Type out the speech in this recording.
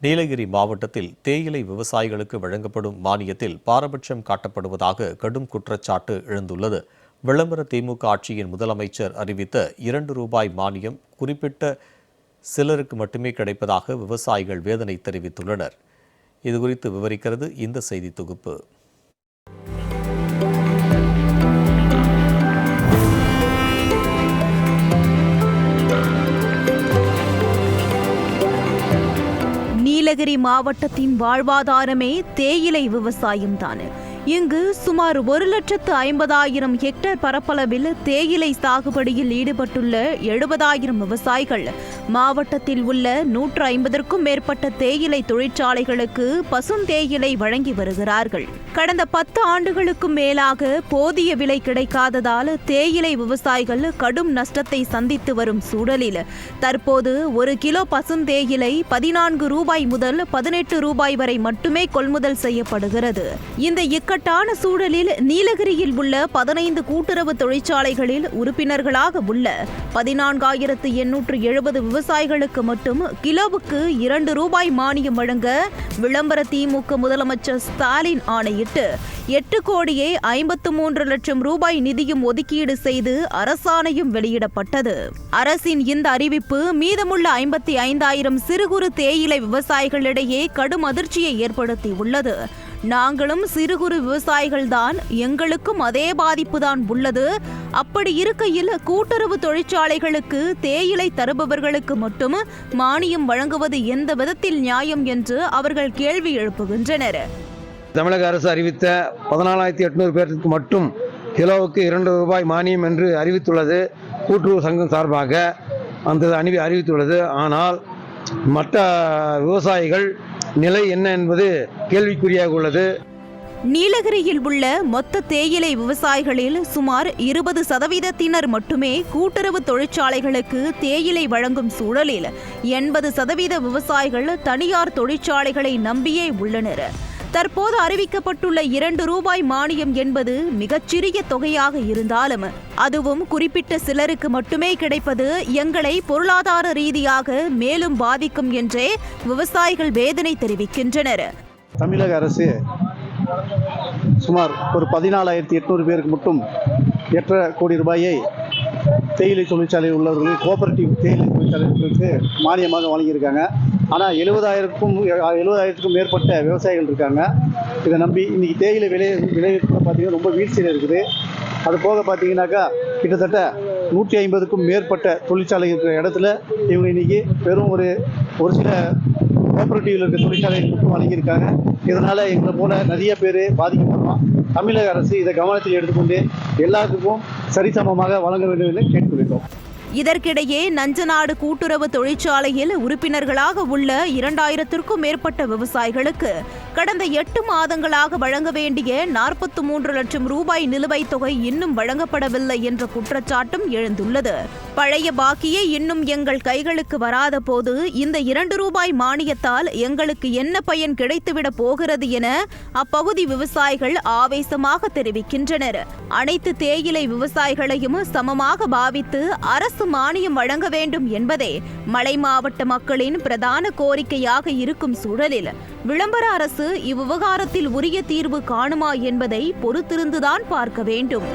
நீலகிரி மாவட்டத்தில் தேயிலை விவசாயிகளுக்கு வழங்கப்படும் மானியத்தில் பாரபட்சம் காட்டப்படுவதாக கடும் குற்றச்சாட்டு எழுந்துள்ளது. விளம்பர திமுக ஆட்சியின் முதலமைச்சர் அறிவித்த ₹2 மானியம் குறிப்பிட்ட சிலருக்கு மட்டுமே கிடைப்பதாக விவசாயிகள் வேதனை தெரிவித்துள்ளனர். இதுகுறித்து விவரிக்கிறது இந்த செய்தி தொகுப்பு. நீலகிரி மாவட்டத்தின் வாழ்வாதாரமே தேயிலை விவசாயம்தான். இங்கு சுமார் 1,50,000 ஹெக்டேர் பரப்பளவில் தேயிலை சாகுபடியில் ஈடுபட்டுள்ள 70,000 விவசாயிகள் மாவட்டத்தில் உள்ள 150க்கும் மேற்பட்ட தேயிலை தொழிற்சாலைகளுக்கு பசுந்தேயிலை வழங்கி வருகிறார்கள். கடந்த 10 ஆண்டுகளுக்கும் மேலாக போதிய விலை கிடைக்காததால் தேயிலை விவசாயிகள் கடும் நஷ்டத்தை சந்தித்து வரும் சூழலில் தற்போது 1 கிலோ பசுந்தேயிலை ₹14 முதல் ₹18 வரை மட்டுமே கொள்முதல் செய்யப்படுகிறது. இந்த இக்கட்டான சூழலில் நீலகிரியில் உள்ள 15 கூட்டுறவு தொழிற்சாலைகளில் உறுப்பினர்களாக உள்ள 14,870 விவசாயிகளுக்கு மட்டும் கிலோவுக்கு ₹2 மானியம் வழங்க விளம்பர திமுக முதலமைச்சர் ஸ்டாலின் ஆணையிட்டு 8,53 லட்சம் ரூபாய் நிதியும் ஒதுக்கீடு செய்து அரசாணையும் வெளியிடப்பட்டது. அரசின் இந்த அறிவிப்பு மீதமுள்ள 55,000 சிறு குறு தேயிலை விவசாயிகளிடையே கடும் அதிர்ச்சியை ஏற்படுத்தியுள்ளது. நாங்களும் சிறு குறு விவசாயிகள்தான், எங்களுக்கும் அதே பாதிப்பு தான் உள்ளது. அப்படி இருக்கையில் கூட்டுறவு தொழிற்சாலைகளுக்கு தேயிலை தருபவர்களுக்கு மட்டும் மானியம் வழங்குவது எந்த விதத்தில் நியாயம் என்று அவர்கள் கேள்வி எழுப்புகின்றனர். தமிழக அரசு அறிவித்த 14,800 பேருக்கு மட்டும் கிலோவுக்கு ₹2 மானியம் என்று அறிவித்துள்ளது. கூட்டுறவு சங்கம் சார்பாக அந்த அறிவித்துள்ளது. ஆனால் மற்ற விவசாயிகள் நிலை என்ன என்பது கேள்விக்குறியாக உள்ளது. நீலகிரியில் உள்ள மொத்த தேயிலை விவசாயிகளில் சுமார் 20% மட்டுமே கூட்டுறவு தொழிற்சாலைகளுக்கு தேயிலை வழங்கும் சூழலில் 80% விவசாயிகள் தனியார் தொழிற்சாலைகளை நம்பியே உள்ளனர். தற்போது அறிவிக்கப்பட்டுள்ள ₹2 மானியம் என்பது மிகச்சிறிய தொகையாக இருந்தாலும் அதுவும் குறிப்பிட்ட சிலருக்கு மட்டுமே கிடைப்பது எங்களை பொருளாதார ரீதியாக மேலும் பாதிக்கும் என்றே விவசாயிகள் வேதனை தெரிவிக்கின்றனர். தமிழக அரசு சுமார் ஒரு 14,800 பேருக்கு மட்டும் ₹8 கோடி தேயிலை தொழிற்சாலையில் உள்ளவர்கள் கோஆபரேட்டிவ் தேயிலை தொழிற்சாலைகளுக்கு மானியமாக வழங்கியிருக்காங்க. ஆனால் 70,000க்கும் மேற்பட்ட விவசாயிகள் இருக்காங்க. இதை நம்பி இன்றைக்கி தேயிலை விளைவிப்பு பார்த்திங்கன்னா ரொம்ப வீழ்ச்சியில் இருக்குது. அது போக பார்த்தீங்கன்னாக்கா கிட்டத்தட்ட 150க்கும் மேற்பட்ட தொழிற்சாலை இருக்கிற இடத்துல இவங்க இன்றைக்கி வெறும் ஒரு சில கோஆபரேட்டிவில் இருக்க தொழிற்சாலைகள் மட்டும் வழங்கியிருக்காங்க. இதனால் எங்களை போல நிறைய பேர் பாதிக்கப்படுறோம். தமிழக அரசு இதை கவனத்தில் எடுத்துக்கொண்டு எல்லாத்துக்கும் சரிசமமாக வழங்க வேண்டும் என்று கேட்டுக்கொள்கிறோம். இதற்கிடையே நஞ்சநாடு கூட்டுறவு தொழிற்சாலையில் உறுப்பினர்களாக உள்ள 2,000க்கும் மேற்பட்ட விவசாயிகளுக்கு கடந்த 8 மாதங்களாக வழங்க வேண்டிய ₹43 லட்சம் நிலுவைத் தொகை இன்னும் வழங்கப்படவில்லை என்ற குற்றச்சாட்டும் எழுந்துள்ளது. பழைய பாக்கியே இன்னும் எங்கள் கைகளுக்கு வராத போது இந்த ₹2 மானியத்தால் எங்களுக்கு என்ன பயன் கிடைத்துவிடப் போகிறது என அப்பகுதி விவசாயிகள் ஆவேசமாக தெரிவிக்கின்றனர். அனைத்து தேயிலை விவசாயிகளையும் சமமாக பாவித்து அரசு மானியம் வழங்க வேண்டும் என்பதே மலை மாவட்ட மக்களின் பிரதான கோரிக்கையாக இருக்கும் சூழலில் விளம்பர அரசு இவ்விவகாரத்தில் உரிய தீர்வு காணுமா என்பதை பொறுத்திருந்துதான் பார்க்க வேண்டும்.